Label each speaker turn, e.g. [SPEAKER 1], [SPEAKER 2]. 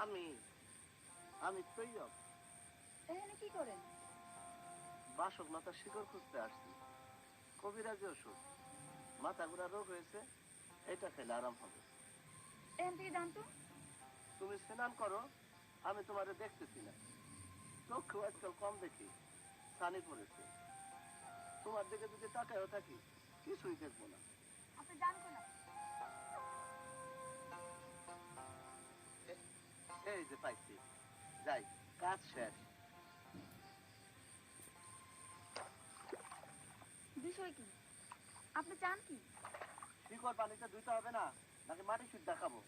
[SPEAKER 1] আমি আমি তৈয়ব।
[SPEAKER 2] এখানে কি করেন?
[SPEAKER 1] বাসক লতার শিকড় খুঁজতে আসছি। কবিরাজি ওষুধ, মাথা ঘুরা রোগ হয়েছে, এটা খেলে আরাম হবে।
[SPEAKER 2] এখান থেকে যান তো।
[SPEAKER 1] তুমি স্নান করো, আমি তোমারে দেখতেছি না। চক্ষু আজকাল কম দেখি, ছানি পড়েছে। তোমার দিকে যদি তাকায়ও থাকি, কিছুই দেখবো না।
[SPEAKER 2] আপনি যান না।
[SPEAKER 1] এই যে পাইছি, যাই, কাজ শেষ।
[SPEAKER 2] বিষয় কি? আপনি চান কি?
[SPEAKER 1] শিকড় পানিতে ধুইতে হবে না, নাকি মাটি সুদ্ধা খাবো?